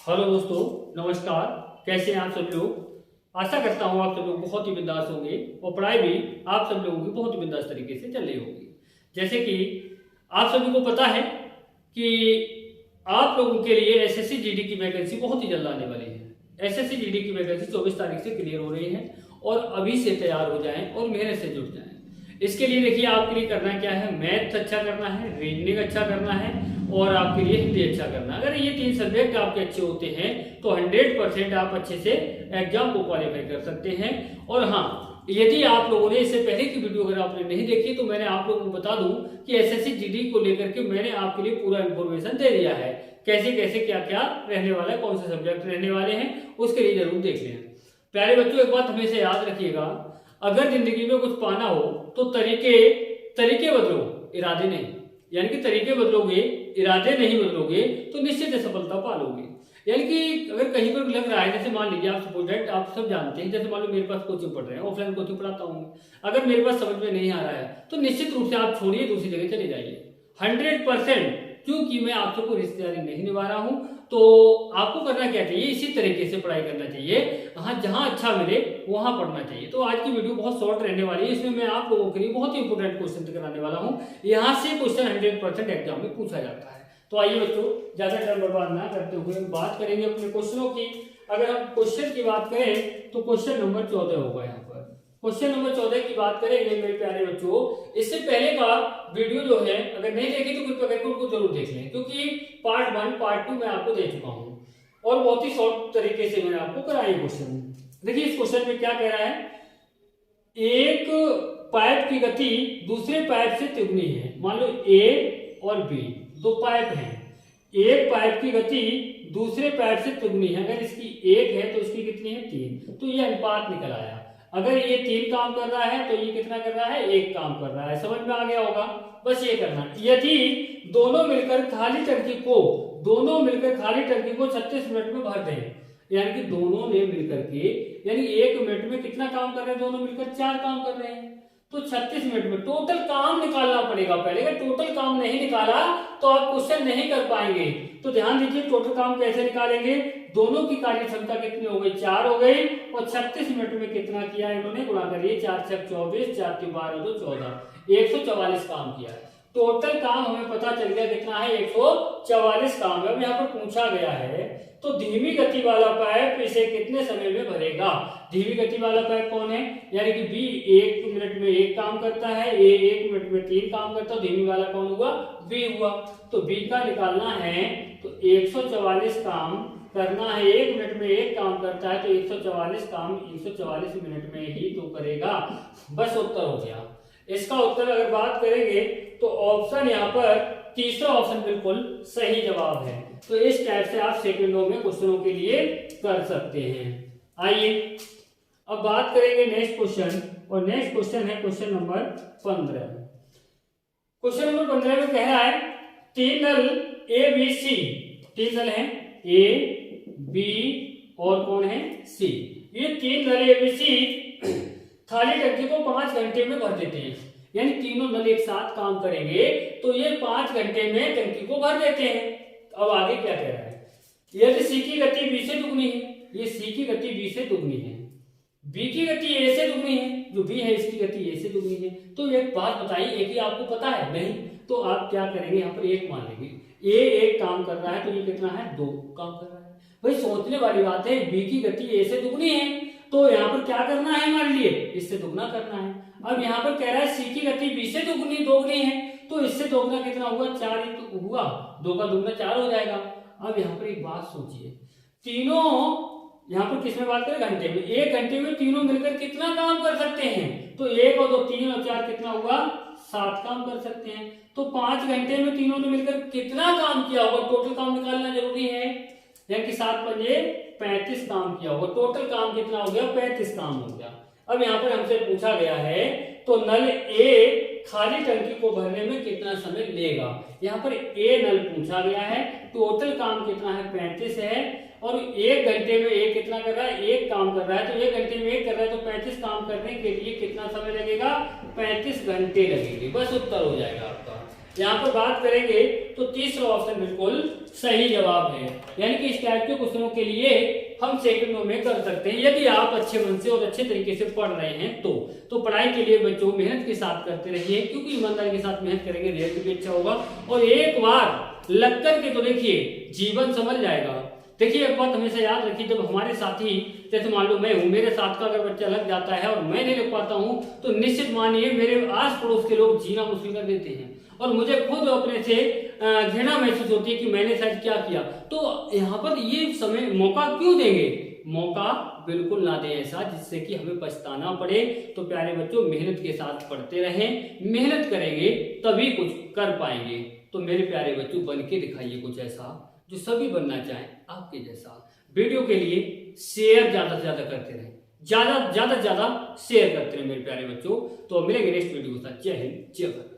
Hello दोस्तों, नमस्कार। कैसे हैं आप सब लोग। आशा करता हूँ आप सब लोग बहुत ही बिंदास होंगे और पढ़ाई भी आप सब लोगों की बहुत ही बिंदास तरीके से चल रही होगी। जैसे कि आप सभी को पता है कि आप लोगों के लिए एसएससी जीडी की वैकेंसी बहुत ही जल्द आने वाली है। एसएससी जीडी की वैकेंसी 24 तारीख से क्लियर हो रही है और अभी से तैयार हो जाएं और मेहनत से जुट जाएं। इसके लिए देखिए, आपके लिए करना क्या है, मैथ अच्छा करना है, रीजनिंग अच्छा करना है और आपके लिए हिंदी अच्छा करना है। अगर ये 3 सब्जेक्ट आपके अच्छे होते हैं तो 100% आप अच्छे से एग्जाम को क्वालिफाई कर सकते हैं। और हाँ, यदि आप लोगों ने इससे पहले की वीडियो अगर आपने नहीं देखी तो मैंने आप लोगों को बता दूं कि एसएससी जीडी को लेकर के मैंने आपके लिए पूरा इन्फॉर्मेशन दे दिया है। कैसे कैसे क्या क्या रहने वाला है, कौन से सब्जेक्ट रहने वाले हैं, उसके लिए जरूर देख लें। प्यारे बच्चों, एक बात हमेशा याद रखिएगा, अगर जिंदगी में कुछ पाना हो तो तरीके बदलो, इरादे नहीं। यानी कि तरीके बदलोगे, इरादे नहीं बदलोगे तो निश्चित सफलता पालोगे। यानी कि अगर कहीं पर लग रहा है, जैसे मान लीजिए आप स्टूडेंट, आप सब जानते हैं, जैसे मान लो मेरे पास कोचिंग पढ़ रहे हैं, ऑफलाइन कोचिंग पढ़ाता हूँ, अगर मेरे पास समझ में नहीं आ रहा है तो निश्चित रूप से आप छोड़िए, दूसरी जगह चले जाइए 100%। क्योंकि मैं आप सबको रिश्तेदारी नहीं निभा रहा हूं, तो आपको करना क्या चाहिए, इसी तरीके से पढ़ाई करना चाहिए। हाँ, जहां अच्छा मिले वहां पढ़ना चाहिए। तो आज की वीडियो बहुत शॉर्ट रहने वाली है, इसमें मैं आप लोगों के लिए बहुत ही इंपोर्टेंट क्वेश्चन कराने वाला हूं। यहां से क्वेश्चन 100% एग्जाम में पूछा जाता है। तो आइए बच्चों, ज्यादा टाइम बर्बाद ना करते हुए हम बात करेंगे अपने क्वेश्चनों की। अगर हम क्वेश्चन की बात करें तो क्वेश्चन नंबर 14 होगा। यहाँ पर क्वेश्चन नंबर 14 की बात करेंगे मेरे प्यारे बच्चों। इससे पहले का वीडियो जो है, अगर नहीं देखे तो कृपया करके उनको जरूर देख लें, क्योंकि पार्ट 1 पार्ट 2 मैं आपको दे चुका हूं और बहुत ही शॉर्ट तरीके से मैंने आपको कराया क्वेश्चन। देखिए इस क्वेश्चन में क्या कह रहा है, एक पाइप की गति दूसरे पाइप से तिगुनी है। मान लो ए और बी दो पाइप हैं, एक पाइप की गति दूसरे पाइप से तिगुनी है। अगर इसकी 1 है तो इसकी कितनी है, 3। तो ये अनुपात निकल आया। अगर ये 3 काम कर रहा है तो ये कितना कर रहा है, 1 काम कर रहा है। समझ में आ गया होगा, बस ये करना। यदि दोनों मिलकर खाली टंकी को 36 मिनट में भर दें, यानी कि दोनों ने मिलकर के, यानी 1 मिनट में कितना काम कर रहे हैं, दोनों मिलकर 4 काम कर रहे हैं। तो 36 मिनट में टोटल काम निकालना पड़ेगा पहले। अगर टोटल काम नहीं निकाला तो आप क्वेश्चन नहीं कर पाएंगे। तो ध्यान दीजिए, टोटल काम कैसे निकालेंगे, दोनों की कार्य क्षमता कितनी हो गई, 4 हो गई, और 36 मिनट में कितना किया इन्होंने, गुणा करिए, 4 छक 24, 4 3 12 2 14, 144 काम किया है। टोटल काम हमें पता चल गया कितना है, 144 काम है। अब यहाँ पर पूछा गया है तो धीमी गति वाला पाइप इसे कितने समय में भरेगा। धीमी गति वाला पाइप कौन है, यानी कि बी 1 मिनट में 1 काम करता है, ए 1 मिनट में 3 काम करता है, धीमी वाला कौन हुआ, बी हुआ। तो बी का निकालना है तो 144 काम करना है, 1 मिनट में 1 काम करता है तो 144 काम 144 मिनट में ही तो करेगा। बस उत्तर हो गया। इसका उत्तर अगर बात करेंगे तो ऑप्शन यहाँ पर तीसरा ऑप्शन बिल्कुल सही जवाब है। तो इस टाइप से आप सेकंडों में क्वेश्चनों के लिए कर सकते हैं। आइए अब बात करेंगे नेक्स्ट क्वेश्चन, और नेक्स्ट क्वेश्चन है क्वेश्चन नंबर 15। क्वेश्चन नंबर 15 में कह रहा है 3 नल ए बी सी, 3 नल हैं ए बी और कौन है, सी। ये 3 नल ए बी सी खाली टंकी को 5 घंटे में भर देते हैं। यानी तीनों नल एक साथ काम करेंगे तो ये 5 घंटे में टंकी को भर देते हैं। अब आगे क्या कह रहा है, यदि सी की गति बी से दुगनी है, ये सी की गति बी से दुगनी है, बी की गति ए से दुगनी है, जो बी है इसकी गति ए से दुगनी है। तो एक बात बताइए, एक ही आपको पता है नहीं, तो आप क्या करेंगे, यहाँ पर 1 मान लेंगे। ए 1 काम कर रहा है तो ये कितना है, 2 काम कर रहा है। भाई सोचने वाली बात है, बी की गति ए से दुगनी है तो यहाँ पर क्या करना है हमारे लिए, इससे दुगना करना है। अब यहाँ पर कह रहा है सी की गति बी से दोगुनी है, तो इससे दोगुना कितना हुआ, 4 ही तो हुआ, 2 का दुगना 4 हो जाएगा। अब यहाँ पर एक बात सोचिए, तीनों यहाँ पर किसमें बात करें, घंटे में। 1 घंटे में तीनों मिलकर कितना काम कर सकते हैं, तो 1 और 2 3 और 4 कितना हुआ, 7 काम कर सकते हैं। तो 5 घंटे में तीनों ने मिलकर कितना काम किया होगा, टोटल काम निकालना जरूरी है। यानी कि 7 पंजे 35 काम किया होगा। टोटल काम कितना हो गया, 35 काम हो गया। अब यहाँ पर हमसे पूछा गया है तो नल ए खाली टंकी को भरने में कितना समय लेगा। यहाँ पर ए नल पूछा गया है, टोटल काम कितना है, 35 है, और 1 घंटे में ए कितना कर रहा है, 1 काम कर रहा है। तो 1 घंटे में 1 कर रहा है तो 35 काम करने के लिए कितना समय लगेगा, 35 घंटे लगेंगे। बस उत्तर हो जाएगा आपका। यहाँ पर बात करेंगे तो तीसरा ऑप्शन बिल्कुल सही जवाब है। यानी कि इस टाइप के क्वेश्चनों के लिए हम सेकंडों में कर सकते हैं यदि आप अच्छे मन से और अच्छे तरीके से पढ़ रहे हैं तो पढ़ाई के लिए बच्चों मेहनत के साथ करते रहिए, क्योंकि ईमानदारी के साथ मेहनत करेंगे रिजल्ट भी अच्छा होगा। और एक बार लग करके तो देखिए जीवन संभल जाएगा। देखिए एक बात हमेशा याद रखिए, जब हमारे साथी जैसे मान लो मैं हूं, मेरे साथ का अगर बच्चा लग जाता है और मैं नहीं लग पाता हूं तो निश्चित मानिए मेरे आस पड़ोस के लोग जीना मुश्किल कर देते हैं और मुझे खुद अपने से घृणा महसूस होती है कि मैंने शायद क्या किया। तो यहाँ पर ये समय मौका क्यों देंगे, मौका बिल्कुल ना दें ऐसा जिससे कि हमें पछताना पड़े। तो प्यारे बच्चों मेहनत के साथ पढ़ते रहें, मेहनत करेंगे तभी कुछ कर पाएंगे। तो मेरे प्यारे बच्चों बन के दिखाइए कुछ ऐसा जो सभी बनना चाहें आपके जैसा। वीडियो के लिए शेयर ज्यादा से ज्यादा करते रहें, ज्यादा से ज्यादा शेयर करते रहे मेरे प्यारे बच्चों। तो मिलेंगे नेक्स्ट वीडियो के साथ। जय हिंद जय भारत।